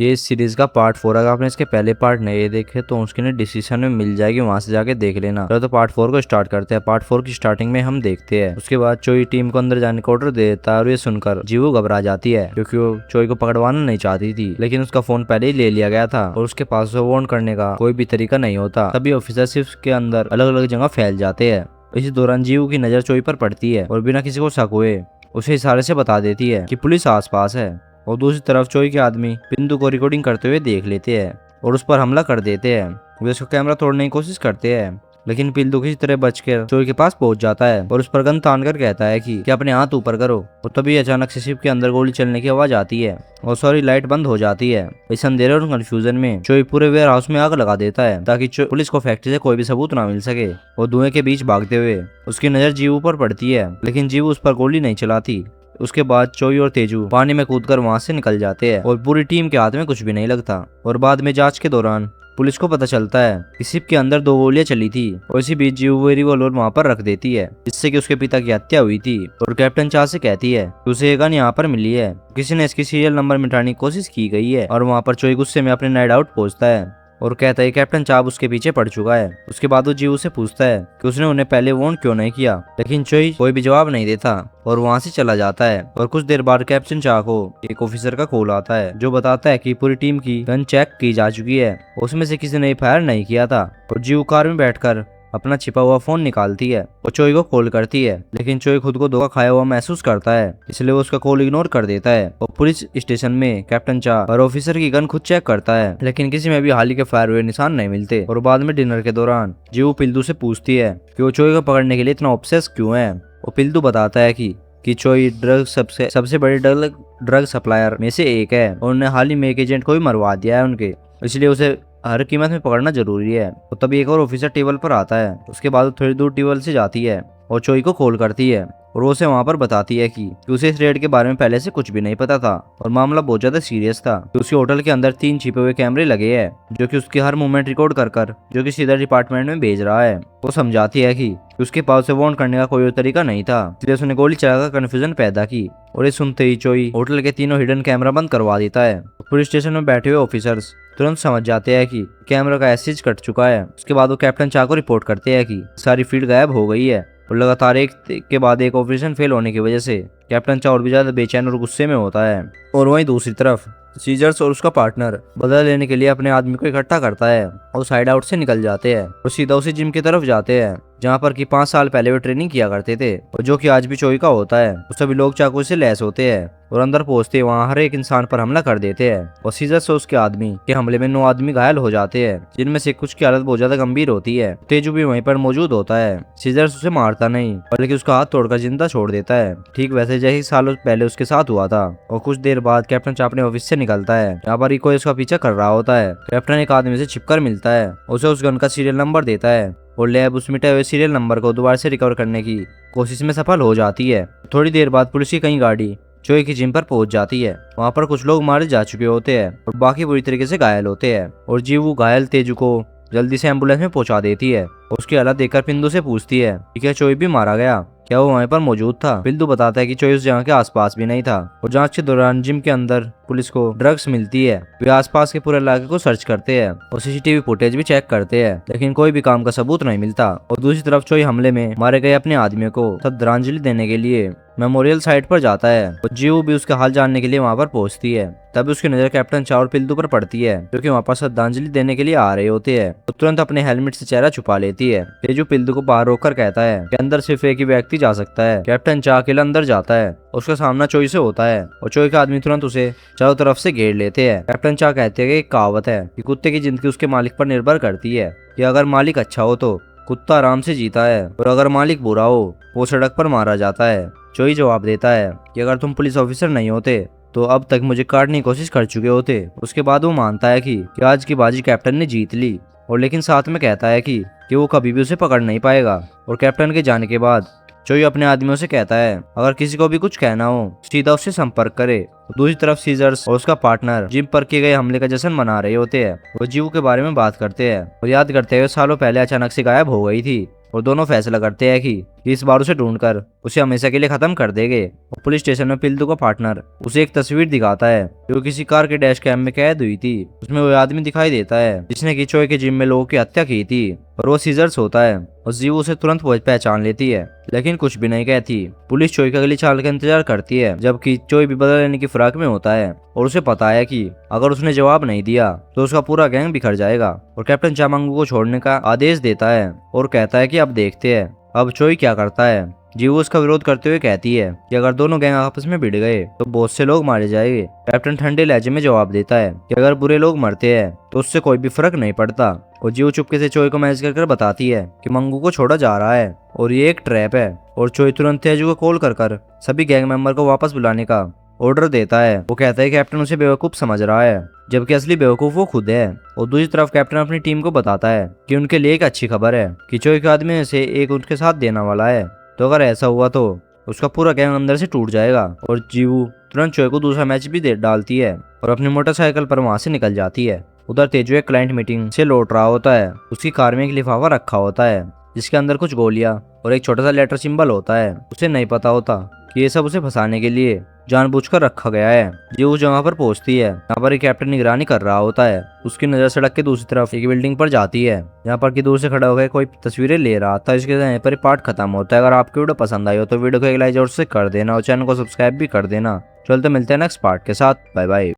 ये इस सीरीज का पार्ट 4। अगर आपने इसके पहले पार्ट नहीं देखे तो उसके लिए डिस्क्रिप्शन में मिल जाएगी, वहां से जाके देख लेना। चलो तो पार्ट 4 को स्टार्ट करते हैं। पार्ट 4 की स्टार्टिंग में हम देखते हैं उसके बाद चोई टीम को अंदर जाने का ऑर्डर दे देता है और ये सुनकर जीवू घबरा जाती है क्योंकि वो चोई को पकड़वाना नहीं चाहती थी, लेकिन उसका फोन पहले ही ले लिया गया था और उसके पास वार्न करने का कोई भी तरीका नहीं होता। तभी ऑफिसर सिर्फ के अंदर अलग अलग जगह फैल जाते हैं। इसी दौरान जीवू की नजर चोई पर पड़ती है और बिना किसी को शक हुए उसे इशारे से बता देती है कि पुलिस आसपास है। और दूसरी तरफ चोई के आदमी पिंदू को रिकॉर्डिंग करते हुए देख लेते हैं और उस पर हमला कर देते हैं। वे उसका कैमरा तोड़ने की कोशिश करते हैं, लेकिन पिंदू किसी तरह बचकर चोई के पास पहुंच जाता है और उस पर गन तान कर कहता है कि अपने हाथ ऊपर करो। और तभी अचानक से शिप के अंदर गोली चलने की आवाज आती है और सारी लाइट बंद हो जाती है। इस अंधेरे और कंफ्यूजन में चोई पूरे वेयर हाउस में आग लगा देता है ताकि पुलिस को फैक्ट्री से कोई भी सबूत ना मिल सके। और धुएं के बीच भागते हुए उसकी नजर जीवू पर पड़ती है, लेकिन जीवू उस पर गोली नहीं चलाती। उसके बाद चोई और तेजू पानी में कूदकर वहां से निकल जाते हैं और पूरी टीम के हाथ में कुछ भी नहीं लगता। और बाद में जांच के दौरान पुलिस को पता चलता है कि शिप के अंदर 2 गोलियां चली थी और इसी बीच जीवू रिवॉल्वर वहां पर रख देती है, जिससे कि उसके पिता की हत्या हुई थी। और कैप्टन चा से कहती है कि उसे ये गन यहाँ पर मिली है, किसी ने इसकी सीरियल नंबर मिटाने की कोशिश की गई है। और वहां पर चोई गुस्से में अपने नाइट आउट पहुंचता है और कहता है कैप्टन चाब उसके पीछे पड़ चुका है। उसके बाद वो जीवू से पूछता है कि उसने उन्हें पहले वार्न क्यों नहीं किया, लेकिन चोई कोई भी जवाब नहीं देता और वहां से चला जाता है। और कुछ देर बाद कैप्टन चा को एक ऑफिसर का कॉल आता है जो बताता है कि पूरी टीम की गन चेक की जा चुकी है, उसमें से किसी ने फायर नहीं किया था। और जीवू कार में बैठकर अपना छिपा हुआ फोन निकालती है और चोई को कॉल करती है, लेकिन चोई खुद को धोखा खाया हुआ महसूस करता है, इसलिए वो उसका कॉल इग्नोर कर देता है। और पुलिस स्टेशन में कैप्टन चा और ऑफिसर की गन खुद चेक करता है, लेकिन किसी में भी हाल ही के फायर हुए निशान नहीं मिलते। और बाद में डिनर के दौरान जीवू पिल्दू से पूछती है कि वो चोई को पकड़ने के लिए इतना ऑब्सेस क्यों है। और पिल्दू बताता है कि चोई सबसे बड़े ड्रग सप्लायर में से एक है और उन्होंने हाल ही में एक एजेंट को भी मरवा दिया है उनके, इसलिए उसे हर कीमत में पकड़ना जरूरी है। और तभी एक और ऑफिसर टेबल पर आता है। उसके बाद वो थोड़ी दूर टेबल से जाती है और चोई को कॉल करती है और वो उसे वहां पर बताती है कि उसे इस रेड के बारे में पहले से कुछ भी नहीं पता था और मामला बहुत ज्यादा सीरियस था। कि उसके होटल के अंदर 3 छिपे हुए कैमरे लगे हैं जो कि उसकी हर मूवमेंट रिकॉर्ड कर जो कि सीधा डिपार्टमेंट में भेज रहा है। वो समझाती है कि उसके पास से वार्न करने का कोई और तरीका नहीं था, इसलिए उसने गोली चलाकर कंफ्यूजन पैदा की। और ये सुनते ही चोई होटल के तीनों हिडन कैमरा बंद करवा देता है। पुलिस स्टेशन में बैठे हुए ऑफिसर्स तुरंत समझ जाते हैं कि कैमरा का एसिज कट चुका है। उसके बाद वो कैप्टन चा को रिपोर्ट करते हैं कि सारी फील्ड गायब हो गई है और लगातार एक के बाद एक ऑपरेशन फेल होने की वजह से कैप्टन चा और भी ज्यादा बेचैन और गुस्से में होता है। और वहीं दूसरी तरफ सीजर्स और उसका पार्टनर बदला लेने के लिए अपने आदमी को इकट्ठा करता है और साइड आउट से निकल जाते हैं और सीधा उसी जिम की तरफ जाते हैं जहाँ पर कि 5 साल पहले वे ट्रेनिंग किया करते थे और जो कि आज भी चोई का होता है। तो सभी लोग चाकू से लैस होते हैं और अंदर पहुंचते वहाँ हर एक इंसान पर हमला कर देते हैं। और सीजर्स और उसके आदमी के हमले में 9 आदमी घायल हो जाते हैं, जिनमें से कुछ की हालत बहुत ज्यादा गंभीर होती है। तेजू भी वहीं पर मौजूद होता है। सीजर्स उसे मारता नहीं बल्कि उसका हाथ तोड़कर जिंदा छोड़ देता है, ठीक वैसे जैसे सालों पहले उसके साथ हुआ था। और कुछ देर बाद कैप्टन चा अपने ऑफिस से निकलता है, यहाँ पर कोई उसका पीछा कर रहा होता है। कैप्टन एक आदमी से छिपकर मिलता है, उसे उस गन का सीरियल नंबर देता है और लैब उस मिटे हुए सीरियल नंबर को दोबारा से रिकवर करने की कोशिश में सफल हो जाती है। थोड़ी देर बाद पुलिस की कई गाड़ी चोई की जिम पर पहुंच जाती है। वहां पर कुछ लोग मारे जा चुके होते हैं और बाकी बुरी तरीके से घायल होते हैं। और जीवू घायल तेजू को जल्दी से एम्बुलेंस में पहुंचा देती है। उसकी हालत देखकर पिंदू से पूछती है कि क्या चोई भी मारा गया, क्या वो वहीं पर मौजूद था। पिंदू बताता है कि चोई उस जगह के आसपास भी नहीं था। और जांच के दौरान जिम के अंदर पुलिस को ड्रग्स मिलती है। वे आसपास के पूरे इलाके को सर्च करते हैं और सीसीटीवी फुटेज भी चेक करते हैं, लेकिन कोई भी काम का सबूत नहीं मिलता। और दूसरी तरफ चोई हमले में मारे गए अपने आदमियों को श्रद्धांजलि देने के लिए मेमोरियल साइट पर जाता है और जीवू भी उसका हाल जानने के लिए वहां पर पहुंचती है। तभी उसकी नजर कैप्टन चा और पिल्दू पर पड़ती है जो कि वहां पर श्रद्धांजलि देने के लिए आ रहे होते हैं। तो तुरंत अपने हेलमेट से चेहरा छुपा लेती है। तेजू पिल्दू को बाहर रोककर कहता है कि अंदर सिर्फ एक ही व्यक्ति जा सकता है। कैप्टन चा अकेला अंदर जाता है, उसका सामना चोई से होता है और चोई का आदमी तुरंत उसे चारों तरफ से घेर लेते हैं। कैप्टन चा कहते हैं कि एक कहावत है कि कुत्ते की जिंदगी उसके मालिक पर निर्भर करती है, कि अगर मालिक अच्छा हो तो कुत्ता आराम से जीता है और अगर मालिक बुरा हो वो सड़क पर मारा जाता है। चोई जवाब देता है कि अगर तुम पुलिस ऑफिसर नहीं होते तो अब तक मुझे काटने की कोशिश कर चुके होते। उसके बाद वो मानता है कि आज की बाजी कैप्टन ने जीत ली, और लेकिन साथ में कहता है कि वो कभी भी उसे पकड़ नहीं पाएगा। और कैप्टन के जाने के बाद चोई अपने आदमियों से कहता है अगर किसी को भी कुछ कहना हो सीधा उससे संपर्क करे। दूसरी तरफ सीजर्स और उसका पार्टनर जिम पर किए गए हमले का जश्न मना रहे होते हैं। वो जीवू के बारे में बात करते हैं और याद करते हुए सालों पहले अचानक से गायब हो गई थी। और दोनों फैसला करते हैं कि इस बार उसे ढूंढकर उसे हमेशा के लिए खत्म कर देंगे। और पुलिस स्टेशन में पिल्तू का पार्टनर उसे एक तस्वीर दिखाता है जो किसी कार के डैश कैम में कैद हुई थी। उसमें वो आदमी दिखाई देता है जिसने कि चोई के जिम में लोगों की हत्या की थी, और वो सीजर्स होता है। और जीव उसे तुरंत पहचान लेती है लेकिन कुछ भी नहीं कहती। पुलिस चोई का अगली चाल का इंतजार करती है, जबकि चोई भी बदला लेने की फिराक में होता है और उसे पता है कि अगर उसने जवाब नहीं दिया तो उसका पूरा गैंग बिखर जाएगा। और कैप्टन चामांगू को छोड़ने का आदेश देता है और कहता है कि अब देखते हैं अब चोई क्या करता है। जीवू उसका विरोध करते हुए कहती है कि अगर दोनों गैंग आपस में भिड़ गए तो बहुत से लोग मारे जाएंगे। कैप्टन ठंडे लहजे में जवाब देता है कि अगर बुरे लोग मरते हैं तो उससे कोई भी फर्क नहीं पड़ता। और जीवू चुपके से चोई को मैसेज कर बताती है कि मंगू को छोड़ा जा रहा है और ये एक ट्रैप है। और चोई तुरंत तेजू को कॉल कर सभी गैंग मेंबर को वापस बुलाने का ऑर्डर देता है। वो कहता है कि कैप्टन उसे बेवकूफ समझ रहा है जबकि असली बेवकूफ वो खुद है। और दूसरी तरफ कैप्टन अपनी टीम को बताता है कि उनके लिए एक अच्छी खबर है कि चोई के आदमी में से एक उनके साथ देने वाला है, तो अगर ऐसा हुआ तो उसका पूरा गैंग अंदर से टूट जाएगा। और जीवू तुरंत चोई को दूसरा मैच भी डालती है और अपनी मोटरसाइकिल पर वहां से निकल जाती है। उधर तेजू एक क्लाइंट मीटिंग से लौट रहा होता है। उसकी कार में एक लिफाफा रखा होता है जिसके अंदर कुछ गोलियां और एक छोटा सा लेटर सिंबल होता है। उसे नहीं पता होता कि ये सब उसे फंसाने के लिए जानबूझकर रखा गया है। जो उस जगह पर पहुंचती है यहाँ पर एक कैप्टन निगरानी कर रहा होता है। उसकी नजर सड़क के दूसरी तरफ एक बिल्डिंग पर जाती है जहाँ पर की दूर से खड़ा होकर कोई तस्वीरें ले रहा था। इसके यहाँ पर पार्ट खत्म होता है। अगर आपकी वीडियो पसंद आई हो तो वीडियो को एक लाइक जरूर से कर देना और चैनल को सब्सक्राइब भी कर देना। चलते मिलते हैं नेक्स्ट पार्ट के साथ। Bye bye.